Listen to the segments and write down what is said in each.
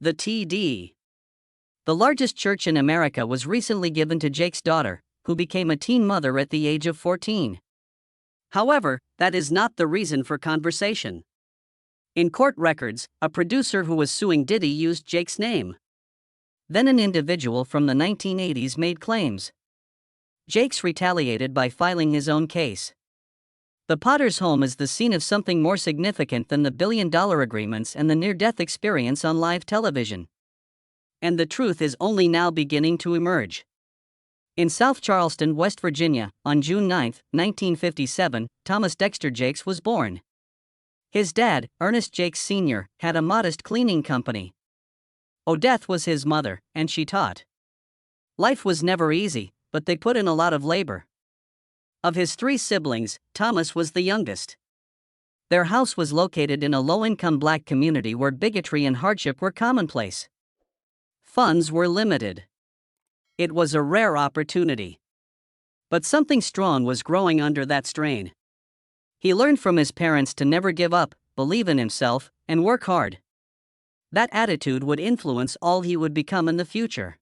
The TD. The largest church in America was recently given to Jake's daughter, who became a teen mother at the age of 14. However, that is not the reason for conversation. In court records, a producer who was suing Diddy used Jake's name. Then an individual from the 1980s made claims. Jake's retaliated by filing his own case. The Potter's home is the scene of something more significant than the billion-dollar agreements and the near-death experience on live television. And the truth is only now beginning to emerge. In South Charleston, West Virginia, on June 9, 1957, Thomas Dexter Jakes was born. His dad, Ernest Jakes Sr., had a modest cleaning company. Odette was his mother, and she taught. Life was never easy, but they put in a lot of labor. Of his 3 siblings, Thomas was the youngest. Their house was located in a low-income black community where bigotry and hardship were commonplace. Funds were limited. It was a rare opportunity. But something strong was growing under that strain. He learned from his parents to never give up, believe in himself, and work hard. That attitude would influence all he would become in the future.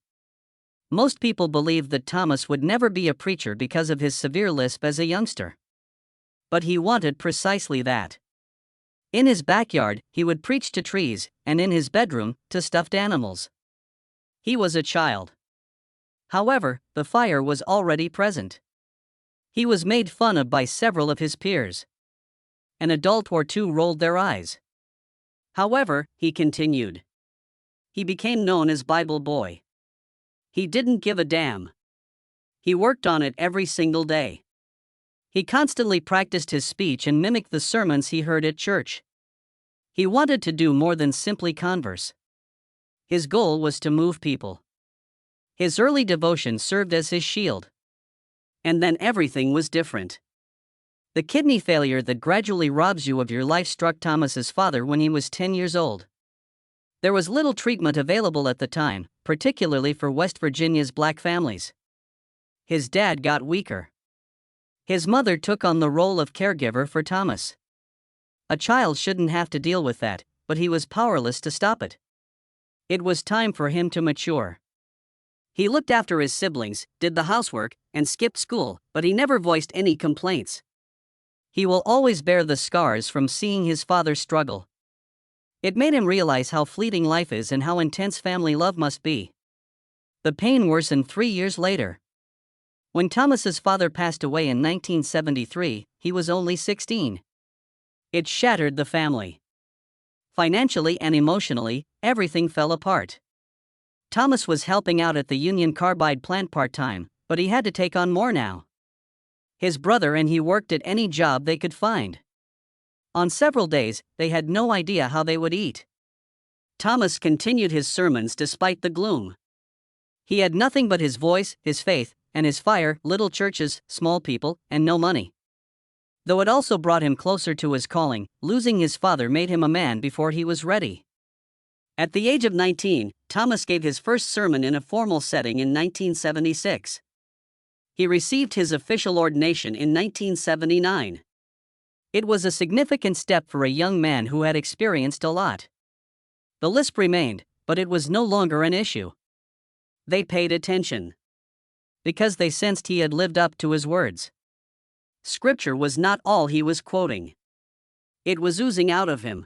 Most people believed that Thomas would never be a preacher because of his severe lisp as a youngster. But he wanted precisely that. In his backyard, he would preach to trees, and in his bedroom, to stuffed animals. He was a child. However, the fire was already present. He was made fun of by several of his peers. An adult or two rolled their eyes. However, he continued. He became known as Bible Boy. He didn't give a damn. He worked on it every single day. He constantly practiced his speech and mimicked the sermons he heard at church. He wanted to do more than simply converse. His goal was to move people. His early devotion served as his shield. And then everything was different. The kidney failure that gradually robs you of your life struck Thomas's father when he was 10 years old. There was little treatment available at the time, particularly for West Virginia's black families. His dad got weaker. His mother took on the role of caregiver for Thomas. A child shouldn't have to deal with that, but he was powerless to stop it. It was time for him to mature. He looked after his siblings, did the housework, and skipped school, but he never voiced any complaints. He will always bear the scars from seeing his father struggle. It made him realize how fleeting life is and how intense family love must be. The pain worsened 3 years later. When Thomas's father passed away in 1973, he was only 16. It shattered the family. Financially and emotionally, everything fell apart. Thomas was helping out at the Union Carbide plant part-time, but he had to take on more now. His brother and he worked at any job they could find. On several days, they had no idea how they would eat. Thomas continued his sermons despite the gloom. He had nothing but his voice, his faith, and his fire, little churches, small people, and no money. Though it also brought him closer to his calling, losing his father made him a man before he was ready. At the age of 19, Thomas gave his first sermon in a formal setting in 1976. He received his official ordination in 1979. It was a significant step for a young man who had experienced a lot. The lisp remained, but it was no longer an issue. They paid attention. Because they sensed he had lived up to his words. Scripture was not all he was quoting. It was oozing out of him.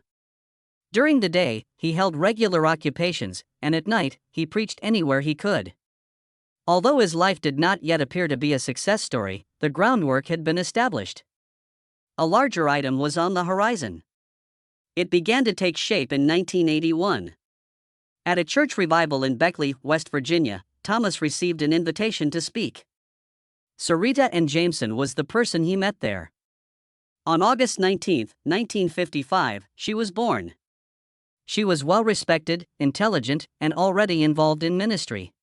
During the day, he held regular occupations, and at night, he preached anywhere he could. Although his life did not yet appear to be a success story, the groundwork had been established. A larger item was on the horizon. It began to take shape in 1981. At a church revival in Beckley, West Virginia, Thomas received an invitation to speak. Sarita N. Jameson was the person he met there. On August 19, 1955, she was born. She was well-respected, intelligent, and already involved in ministry.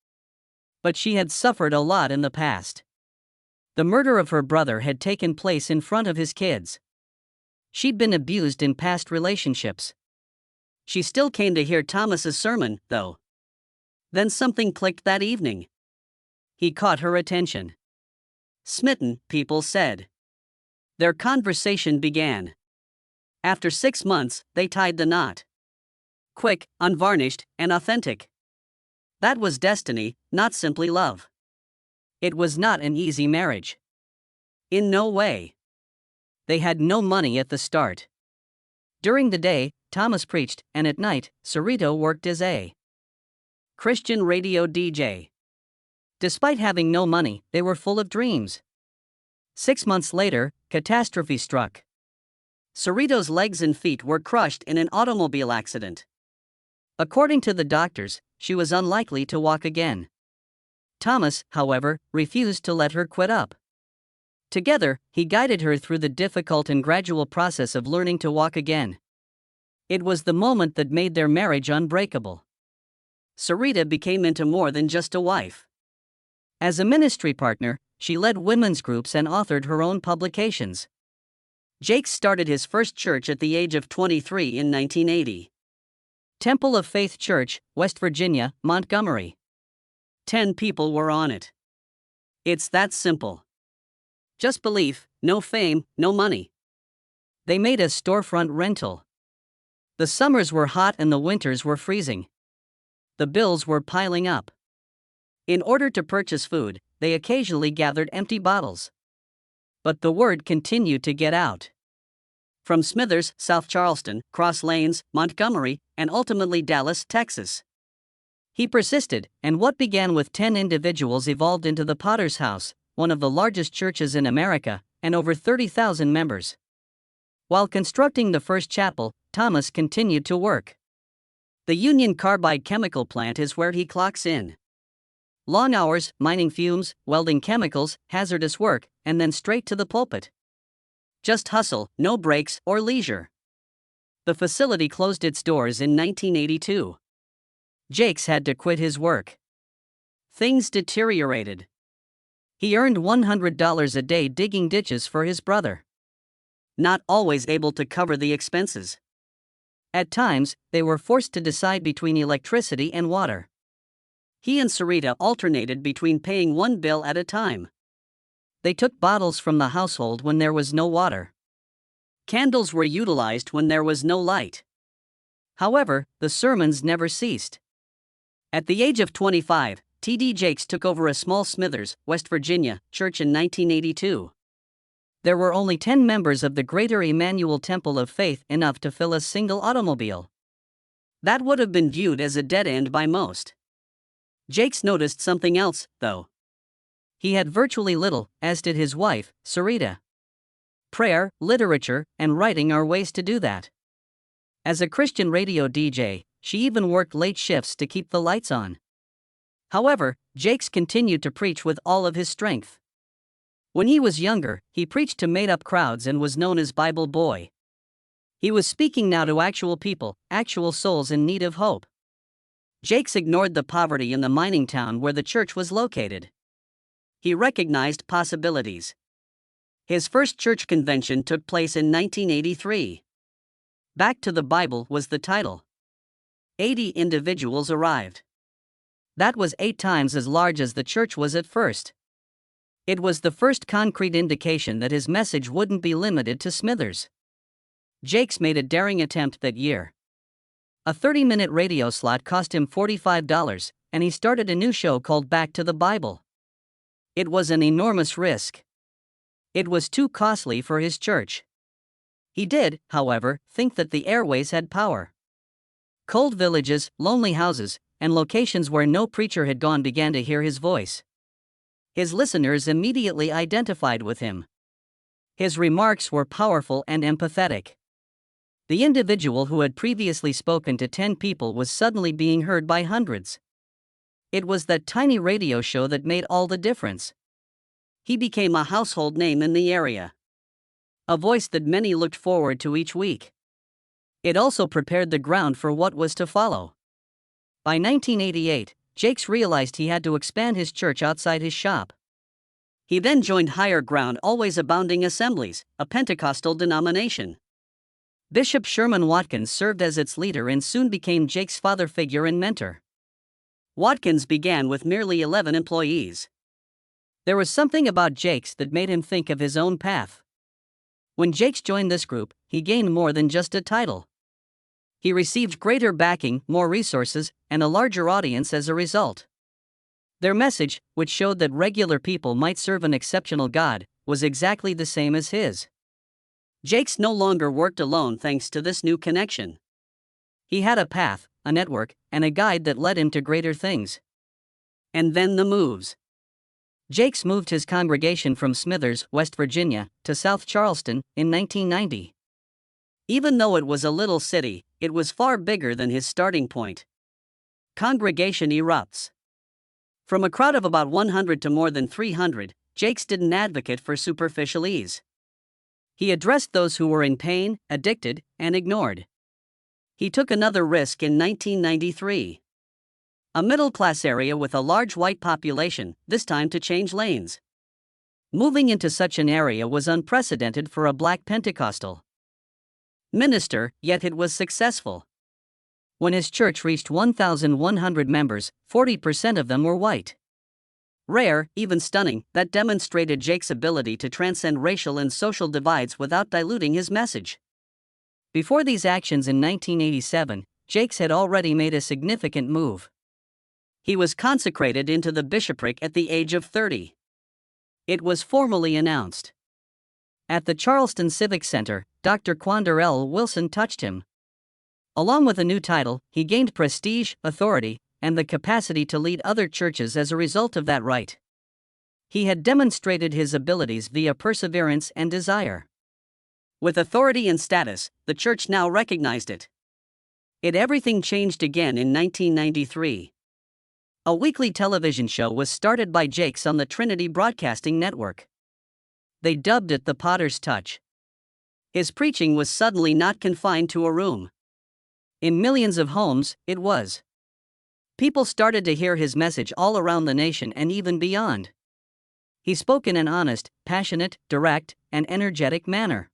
But she had suffered a lot in the past. The murder of her brother had taken place in front of his kids. She'd been abused in past relationships. She still came to hear Thomas's sermon, though. Then something clicked that evening. He caught her attention. Smitten, people said. Their conversation began. After 6 months, they tied the knot. quick, unvarnished, and authentic. That was destiny, not simply love. It was not an easy marriage. In no way. They had no money at the start. During the day, Thomas preached, and at night, Cerrito worked as a Christian radio DJ. Despite having no money, they were full of dreams. 6 months later, catastrophe struck. Cerrito's legs and feet were crushed in an automobile accident. According to the doctors, she was unlikely to walk again. Thomas, however, refused to let her quit up. Together, he guided her through the difficult and gradual process of learning to walk again. It was the moment that made their marriage unbreakable. Cerrito became into more than just a wife. As a ministry partner, she led women's groups and authored her own publications. Jake started his first church at the age of 23 in 1980. Temple of Faith Church, West Virginia, Montgomery. 10 people were on it. It's that simple. Just belief, no fame, no money. They made a storefront rental. The summers were hot and the winters were freezing. The bills were piling up. In order to purchase food, they occasionally gathered empty bottles. But the word continued to get out. From Smithers, South Charleston, Cross Lanes, Montgomery, and ultimately Dallas, Texas. He persisted, and what began with 10 individuals evolved into the Potter's House, one of the largest churches in America, and over 30,000 members. While constructing the first chapel, Thomas continued to work. The Union Carbide chemical plant is where he clocks in. Long hours, mining fumes, welding chemicals, hazardous work, and then straight to the pulpit. Just hustle, no breaks or leisure. The facility closed its doors in 1982. Jakes had to quit his work. Things deteriorated. He earned $100 a day digging ditches for his brother. Not always able to cover the expenses. At times, they were forced to decide between electricity and water. He and Cerrito alternated between paying one bill at a time. They took bottles from the household when there was no water. Candles were utilized when there was no light. However, the sermons never ceased. At the age of 25, T.D. Jakes took over a small Smithers, West Virginia, church in 1982. There were only 10 members of the Greater Emmanuel Temple of Faith, enough to fill a single automobile. That would have been viewed as a dead end by most. Jakes noticed something else, though. He had virtually little, as did his wife, Cerrito. Prayer, literature, and writing are ways to do that. As a Christian radio DJ, she even worked late shifts to keep the lights on. However, Jakes continued to preach with all of his strength. When he was younger, he preached to made-up crowds and was known as Bible Boy. He was speaking now to actual people, actual souls in need of hope. Jakes ignored the poverty in the mining town where the church was located. He recognized possibilities. His first church convention took place in 1983. Back to the Bible was the title. 80 individuals arrived. That was 8 times as large as the church was at first. It was the first concrete indication that his message wouldn't be limited to Smithers. Jakes made a daring attempt that year. A 30-minute radio slot cost him $45, and he started a new show called Back to the Bible. It was an enormous risk. It was too costly for his church. He did, however, think that the airways had power. Cold villages, lonely houses, and locations where no preacher had gone began to hear his voice. His listeners immediately identified with him. His remarks were powerful and empathetic. The individual who had previously spoken to 10 people was suddenly being heard by hundreds. It was that tiny radio show that made all the difference. He became a household name in the area. A voice that many looked forward to each week. It also prepared the ground for what was to follow. By 1988, Jakes realized he had to expand his church outside his shop. He then joined Higher Ground Always Abounding Assemblies, a Pentecostal denomination. Bishop Sherman Watkins served as its leader and soon became Jakes' father figure and mentor. Watkins began with merely 11 employees. There was something about Jakes that made him think of his own path. When Jakes joined this group, he gained more than just a title. He received greater backing, more resources, and a larger audience as a result. Their message, which showed that regular people might serve an exceptional God, was exactly the same as his. Jakes no longer worked alone thanks to this new connection. He had a path, a network, and a guide that led him to greater things. And then the moves. Jakes moved his congregation from Smithers, West Virginia, to South Charleston in 1990. Even though it was a little city, it was far bigger than his starting point. Congregation erupts. From a crowd of about 100 to more than 300, Jakes didn't advocate for superficial ease. He addressed those who were in pain, addicted, and ignored. He took another risk in 1993. A middle-class area with a large white population, this time to change lanes. Moving into such an area was unprecedented for a black Pentecostal minister, yet it was successful. When his church reached 1,100 members, 40% of them were white. Rare, even stunning, that demonstrated Jakes' ability to transcend racial and social divides without diluting his message. Before these actions in 1987, Jakes had already made a significant move. He was consecrated into the bishopric at the age of 30. It was formally announced. At the Charleston Civic Center, Dr. Quander L. Wilson touched him. Along with a new title, he gained prestige, authority, and the capacity to lead other churches as a result of that right. He had demonstrated his abilities via perseverance and desire. With authority and status, the church now recognized it. Everything changed again in 1993. A weekly television show was started by Jakes on the Trinity Broadcasting Network. They dubbed it The Potter's Touch. His preaching was suddenly not confined to a room. In millions of homes, it was. People started to hear his message all around the nation and even beyond. He spoke in an honest, passionate, direct, and energetic manner.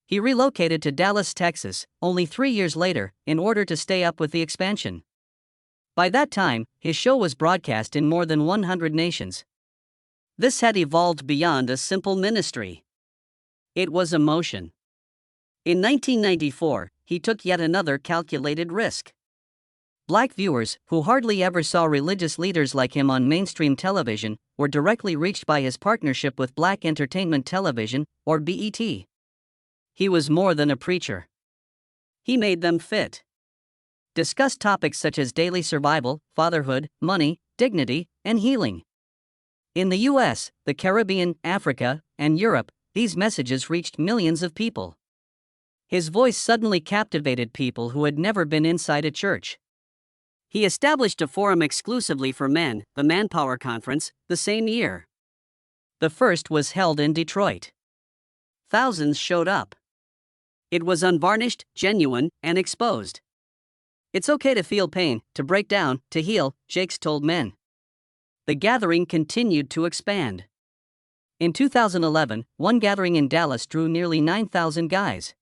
He relocated to Dallas, Texas, only 3 years later, in order to stay up with the expansion. By that time, his show was broadcast in more than 100 nations. This had evolved beyond a simple ministry. It was a mission. In 1994, he took yet another calculated risk. Black viewers, who hardly ever saw religious leaders like him on mainstream television, were directly reached by his partnership with Black Entertainment Television, or BET. He was more than a preacher. He made them fit. Discussed topics such as daily survival, fatherhood, money, dignity, and healing. In the US, the Caribbean, Africa, and Europe, these messages reached millions of people. His voice suddenly captivated people who had never been inside a church. He established a forum exclusively for men, the Manpower Conference, the same year. The first was held in Detroit. Thousands showed up. It was unvarnished, genuine, and exposed. It's okay to feel pain, to break down, to heal, Jakes told men. The gathering continued to expand. In 2011, one gathering in Dallas drew nearly 9,000 guys.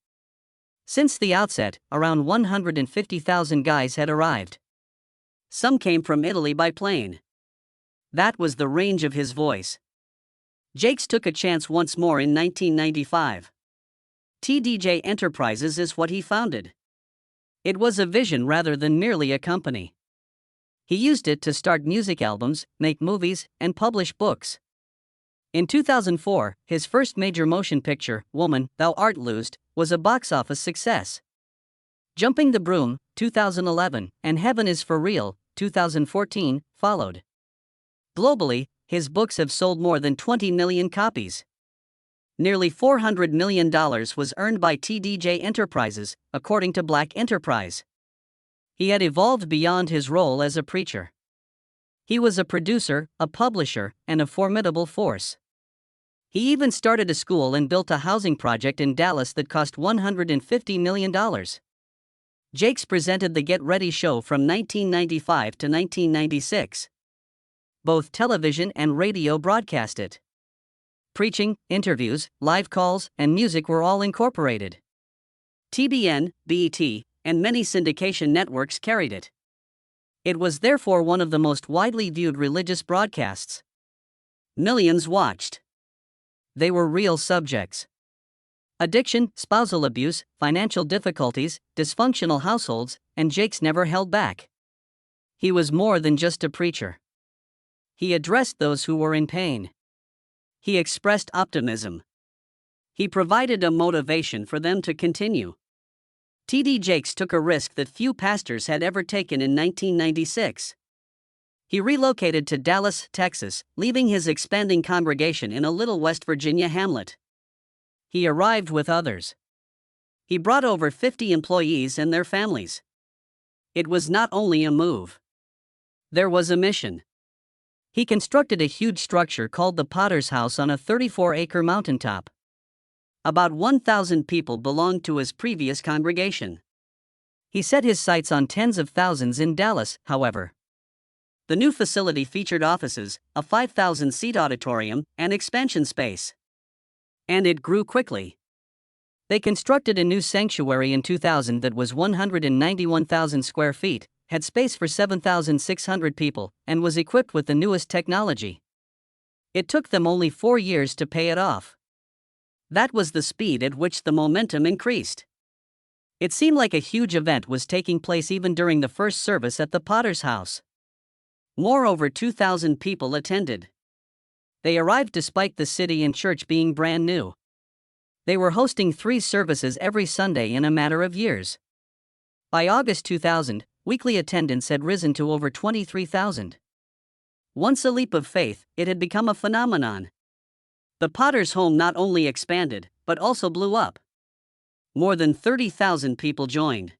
Since the outset, around 150,000 guys had arrived. Some came from Italy by plane. That was the range of his voice. Jakes took a chance once more in 1995. TDJ Enterprises is what he founded. It was a vision rather than merely a company. He used it to start music albums, make movies, and publish books. In 2004, his first major motion picture, Woman, Thou Art Loosed, was a box office success. Jumping the Broom, 2011, and Heaven is for Real, 2014, followed. Globally, his books have sold more than 20 million copies. Nearly $400 million was earned by TDJ Enterprises, according to Black Enterprise. He had evolved beyond his role as a preacher. He was a producer, a publisher, and a formidable force. He even started a school and built a housing project in Dallas that cost $150 million. Jakes presented the Get Ready show from 1995 to 1996. Both television and radio broadcast it. Preaching, interviews, live calls, and music were all incorporated. TBN, BET, and many syndication networks carried it. It was therefore one of the most widely viewed religious broadcasts. Millions watched. They were real subjects. Addiction, spousal abuse, financial difficulties, dysfunctional households, and Jakes never held back. He was more than just a preacher. He addressed those who were in pain. He expressed optimism. He provided a motivation for them to continue. T.D. Jakes took a risk that few pastors had ever taken in 1996. He relocated to Dallas, Texas, leaving his expanding congregation in a little West Virginia hamlet. He arrived with others. He brought over 50 employees and their families. It was not only a move. There was a mission. He constructed a huge structure called the Potter's House on a 34-acre mountaintop. About 1,000 people belonged to his previous congregation. He set his sights on tens of thousands in Dallas, however. The new facility featured offices, a 5,000-seat auditorium, and expansion space. And it grew quickly. They constructed a new sanctuary in 2000 that was 191,000 square feet, had space for 7,600 people, and was equipped with the newest technology. It took them only 4 years to pay it off. That was the speed at which the momentum increased. It seemed like a huge event was taking place even during the first service at the Potter's House. Moreover, 2,000 people attended. They arrived despite the city and church being brand new. They were hosting 3 services every Sunday in a matter of years. By August 2000, weekly attendance had risen to over 23,000. Once a leap of faith, it had become a phenomenon. The Potter's home not only expanded, but also blew up. More than 30,000 people joined.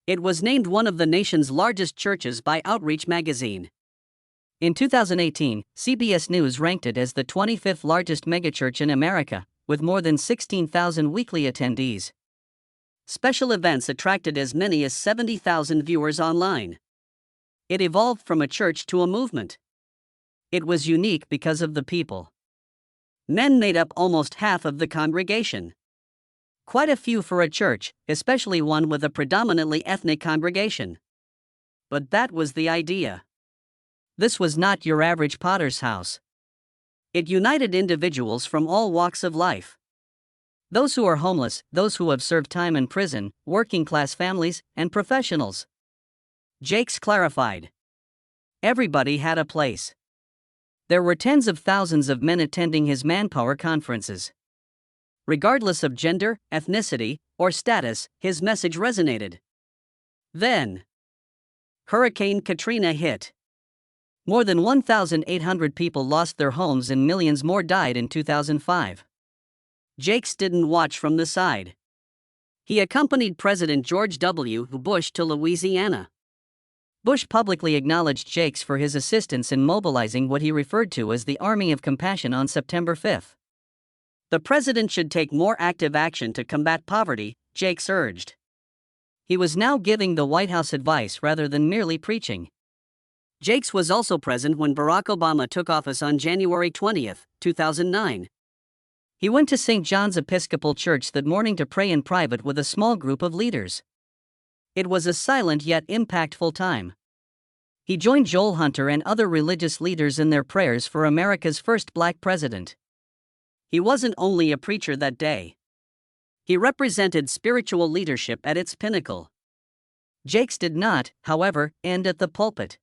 It was named one of the nation's largest churches by Outreach magazine. In 2018, CBS News ranked it as the 25th largest megachurch in America, with more than 16,000 weekly attendees. Special events attracted as many as 70,000 viewers online. It evolved from a church to a movement. It was unique because of the people. Men made up almost half of the congregation. Quite a few for a church, especially one with a predominantly ethnic congregation. But that was the idea. This was not your average Potter's house. It united individuals from all walks of life. Those who are homeless, those who have served time in prison, working-class families, and professionals. Jakes clarified. Everybody had a place. There were tens of thousands of men attending his manpower conferences. Regardless of gender, ethnicity, or status, his message resonated. Then, Hurricane Katrina hit. More than 1,800 people lost their homes and millions more died in 2005. Jakes didn't watch from the side. He accompanied President George W. Bush to Louisiana. Bush publicly acknowledged Jakes for his assistance in mobilizing what he referred to as the Army of Compassion on September 5. The president should take more active action to combat poverty, Jakes urged. He was now giving the White House advice rather than merely preaching. Jakes was also present when Barack Obama took office on January 20, 2009. He went to St. John's Episcopal Church that morning to pray in private with a small group of leaders. It was a silent yet impactful time. He joined Joel Hunter and other religious leaders in their prayers for America's first black president. He wasn't only a preacher that day. He represented spiritual leadership at its pinnacle. Jakes did not, however, end at the pulpit.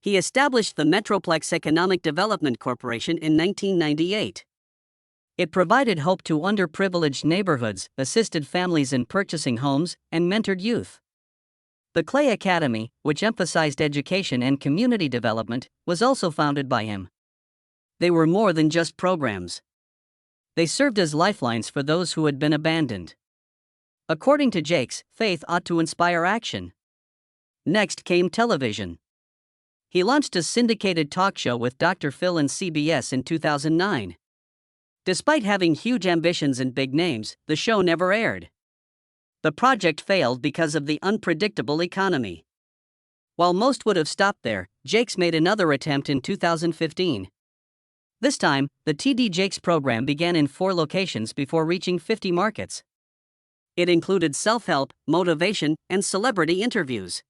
He established the Metroplex Economic Development Corporation in 1998. It provided hope to underprivileged neighborhoods, assisted families in purchasing homes, and mentored youth. The Clay Academy, which emphasized education and community development, was also founded by him. They were more than just programs. They served as lifelines for those who had been abandoned. According to Jakes, faith ought to inspire action. Next came television. He launched a syndicated talk show with Dr. Phil and CBS in 2009. Despite having huge ambitions and big names, the show never aired. The project failed because of the unpredictable economy. While most would have stopped there, Jakes made another attempt in 2015. This time, the TD Jakes program began in 4 locations before reaching 50 markets. It included self-help, motivation, and celebrity interviews.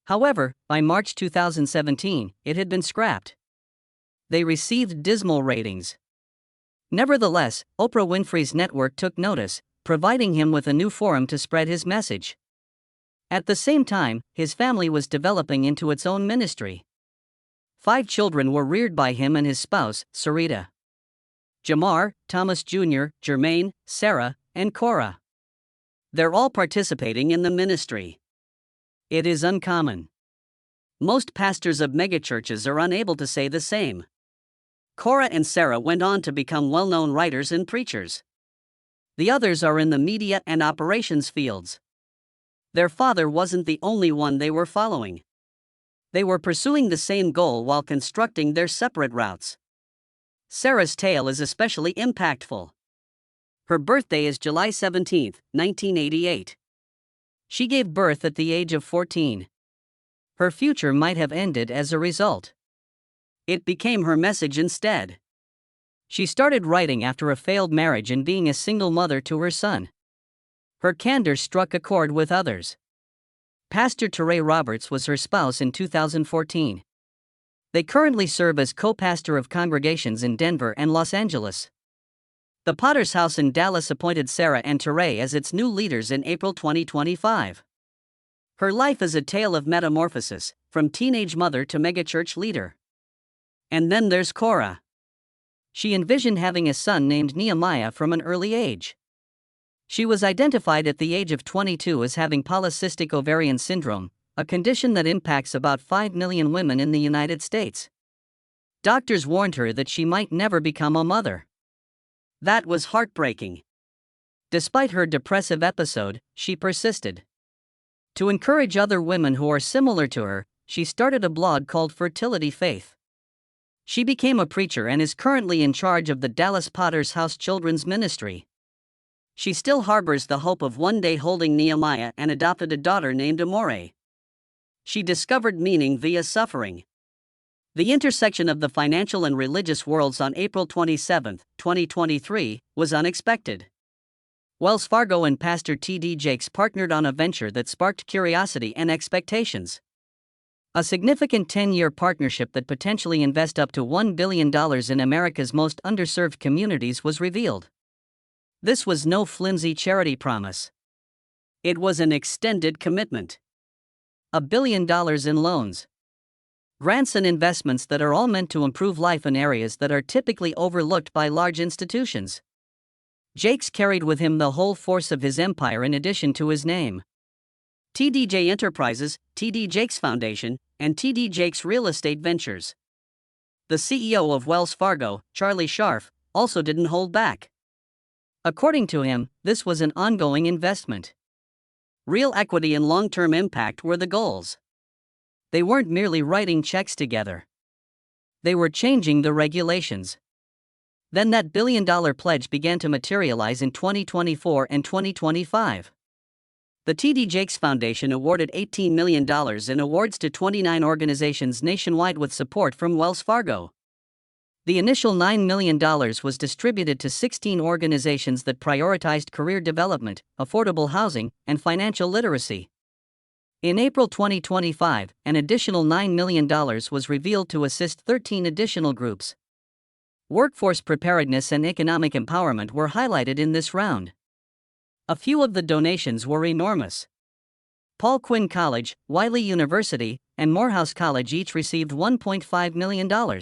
However, by March 2017, it had been scrapped. They received dismal ratings. Nevertheless, Oprah Winfrey's network took notice, providing him with a new forum to spread his message. At the same time, his family was developing into its own ministry. 5 children were reared by him and his spouse, Sarita. Jamar, Thomas Jr., Jermaine, Sarah, and Cora. They're all participating in the ministry. It is uncommon. Most pastors of megachurches are unable to say the same. Cora and Sarah went on to become well-known writers and preachers. The others are in the media and operations fields. Their father wasn't the only one they were following. They were pursuing the same goal while constructing their separate routes. Sarah's tale is especially impactful. Her birthday is July 17, 1988. She gave birth at the age of 14. Her future might have ended as a result. It became her message instead. She started writing after a failed marriage and being a single mother to her son. Her candor struck a chord with others. Pastor Teray Roberts was her spouse in 2014. They currently serve as co-pastor of congregations in Denver and Los Angeles. The Potter's House in Dallas appointed Sarah and Teray as its new leaders in April 2025. Her life is a tale of metamorphosis, from teenage mother to megachurch leader. And then there's Cora. She envisioned having a son named Nehemiah from an early age. She was identified at the age of 22 as having polycystic ovarian syndrome, a condition that impacts about 5 million women in the United States. Doctors warned her that she might never become a mother. That was heartbreaking. Despite her depressive episode, she persisted. To encourage other women who are similar to her, she started a blog called Fertility Faith. She became a preacher and is currently in charge of the Dallas Potter's House Children's Ministry. She still harbors the hope of one day holding Nehemiah and adopted a daughter named Amore. She discovered meaning via suffering. The intersection of the financial and religious worlds on April 27, 2023, was unexpected. Wells Fargo and Pastor T.D. Jakes partnered on a venture that sparked curiosity and expectations. A significant 10-year partnership that potentially invests up to $1 billion in America's most underserved communities was revealed. This was no flimsy charity promise. It was an extended commitment. $1 billion in loans, grants and investments that are all meant to improve life in areas that are typically overlooked by large institutions. Jakes carried with him the whole force of his empire in addition to his name. TDJ Enterprises, TD Jakes Foundation, and TD Jakes Real Estate Ventures. The CEO of Wells Fargo, Charlie Scharf, also didn't hold back. According to him, this was an ongoing investment. Real equity and long-term impact were the goals. They weren't merely writing checks together. They were changing the regulations. Then that billion-dollar pledge began to materialize in 2024 and 2025. The TD Jakes Foundation awarded $18 million in awards to 29 organizations nationwide with support from Wells Fargo. The initial $9 million was distributed to 16 organizations that prioritized career development, affordable housing, and financial literacy. In April 2025, an additional $9 million was revealed to assist 13 additional groups. Workforce preparedness and economic empowerment were highlighted in this round. A few of the donations were enormous. Paul Quinn College, Wiley University, and Morehouse College each received $1.5 million.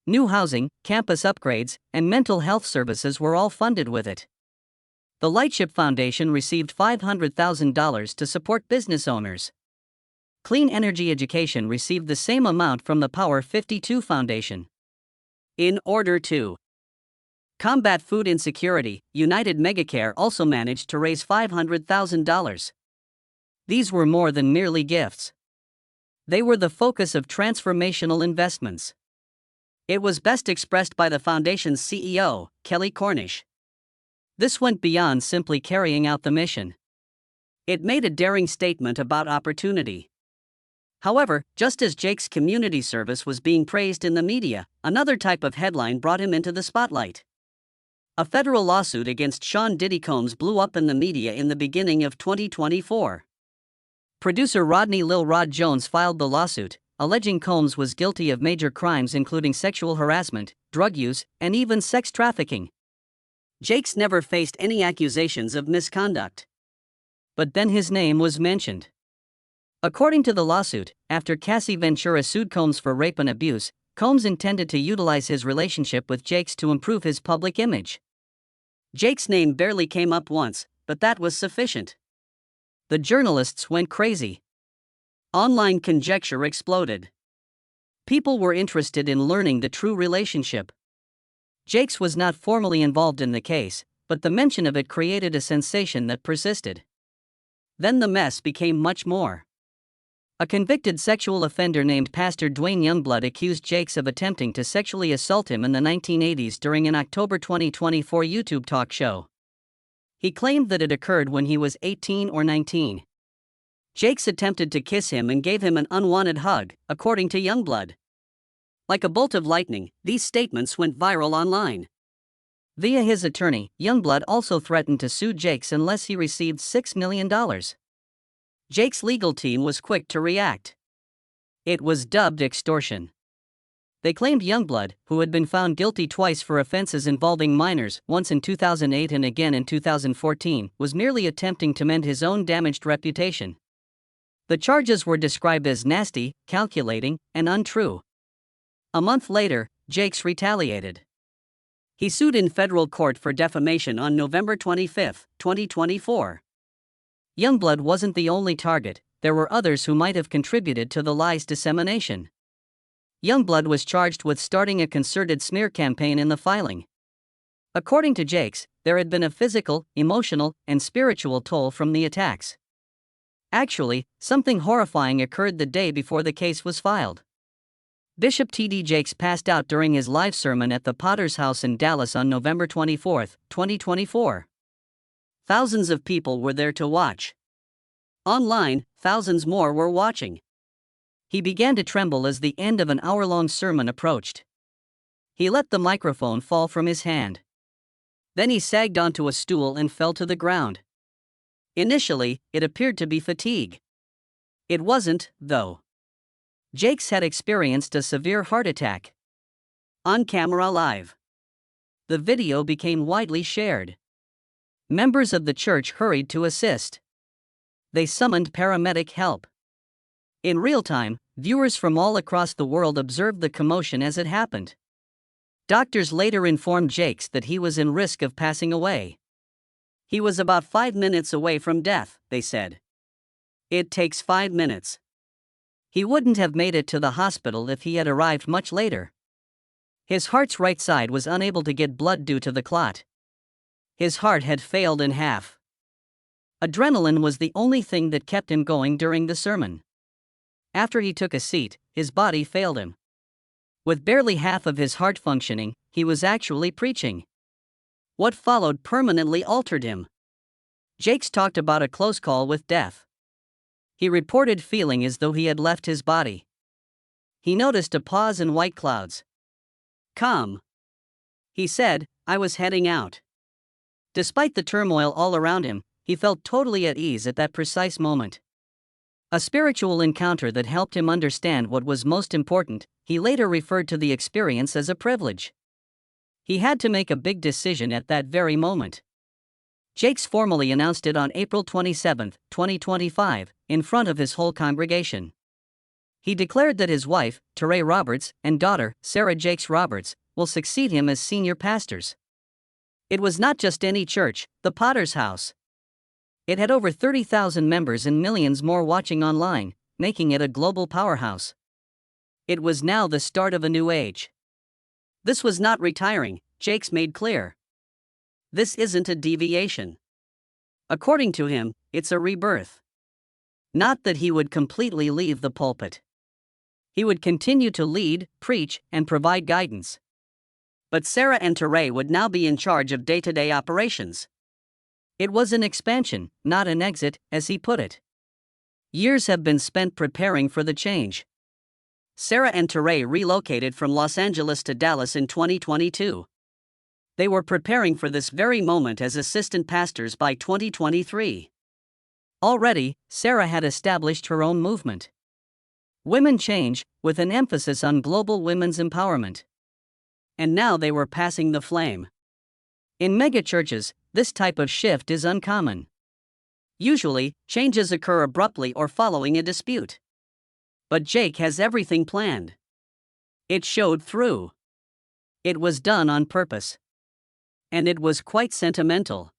New housing, campus upgrades, and mental health services were all funded with it. The Lightship Foundation received $500,000 to support business owners. Clean Energy Education received the same amount from the Power 52 Foundation. In order to combat food insecurity, United Megacare also managed to raise $500,000. These were more than merely gifts. They were the focus of transformational investments. It was best expressed by the foundation's CEO, Kelly Cornish. This went beyond simply carrying out the mission. It made a daring statement about opportunity. However, just as Jake's community service was being praised in the media, another type of headline brought him into the spotlight. A federal lawsuit against Sean Diddy Combs blew up in the media in the beginning of 2024. Producer Rodney Lil Rod Jones filed the lawsuit, alleging Combs was guilty of major crimes including sexual harassment, drug use, and even sex trafficking. Jakes never faced any accusations of misconduct. But then his name was mentioned. According to the lawsuit, after Cassie Ventura sued Combs for rape and abuse, Combs intended to utilize his relationship with Jakes to improve his public image. Jakes' name barely came up once, but that was sufficient. The journalists went crazy. Online conjecture exploded. People were interested in learning the true relationship. Jakes was not formally involved in the case, but the mention of it created a sensation that persisted. Then the mess became much more. A convicted sexual offender named Pastor Dwayne Youngblood accused Jakes of attempting to sexually assault him in the 1980s during an October 2024 YouTube talk show. He claimed that it occurred when he was 18 or 19. Jakes attempted to kiss him and gave him an unwanted hug, according to Youngblood. Like a bolt of lightning, these statements went viral online. Via his attorney, Youngblood also threatened to sue Jakes unless he received $6 million. Jakes' legal team was quick to react. It was dubbed extortion. They claimed Youngblood, who had been found guilty twice for offenses involving minors, once in 2008 and again in 2014, was merely attempting to mend his own damaged reputation. The charges were described as nasty, calculating, and untrue. A month later, Jakes retaliated. He sued in federal court for defamation on November 25, 2024. Youngblood wasn't the only target, there were others who might have contributed to the lie's dissemination. Youngblood was charged with starting a concerted smear campaign in the filing. According to Jakes, there had been a physical, emotional, and spiritual toll from the attacks. Actually, something horrifying occurred the day before the case was filed. Bishop T.D. Jakes passed out during his live sermon at the Potter's House in Dallas on November 24, 2024. Thousands of people were there to watch. Online, thousands more were watching. He began to tremble as the end of an hour-long sermon approached. He let the microphone fall from his hand. Then he sagged onto a stool and fell to the ground. Initially, it appeared to be fatigue. It wasn't, though. Jakes had experienced a severe heart attack. On camera live. The video became widely shared. Members of the church hurried to assist. They summoned paramedic help. In real time, viewers from all across the world observed the commotion as it happened. Doctors later informed Jakes that he was in risk of passing away. He was about 5 minutes away from death, they said. It takes 5 minutes. He wouldn't have made it to the hospital if he had arrived much later. His heart's right side was unable to get blood due to the clot. His heart had failed in half. Adrenaline was the only thing that kept him going during the sermon. After he took a seat, his body failed him. With barely half of his heart functioning, he was actually preaching. What followed permanently altered him. Jakes talked about a close call with death. He reported feeling as though he had left his body. He noticed a pause in white clouds. "Come," he said, "I was heading out." Despite the turmoil all around him, he felt totally at ease at that precise moment. A spiritual encounter that helped him understand what was most important. He later referred to the experience as a privilege. He had to make a big decision at that very moment. Jakes formally announced it on April 27, 2025, in front of his whole congregation. He declared that his wife, Teray Roberts, and daughter, Sarah Jakes Roberts, will succeed him as senior pastors. It was not just any church, the Potter's House. It had over 30,000 members and millions more watching online, making it a global powerhouse. It was now the start of a new age. This was not retiring, Jakes made clear. This isn't a deviation. According to him, it's a rebirth. Not that he would completely leave the pulpit. He would continue to lead, preach, and provide guidance. But Sarah and Teray would now be in charge of day-to-day operations. It was an expansion, not an exit, as he put it. Years have been spent preparing for the change. Sarah and Teray relocated from Los Angeles to Dallas in 2022. They were preparing for this very moment as assistant pastors by 2023. Already, Sarah had established her own movement. Women change, with an emphasis on global women's empowerment. And now they were passing the flame. In megachurches, this type of shift is uncommon. Usually, changes occur abruptly or following a dispute. But Jake has everything planned. It showed through. It was done on purpose. And it was quite sentimental.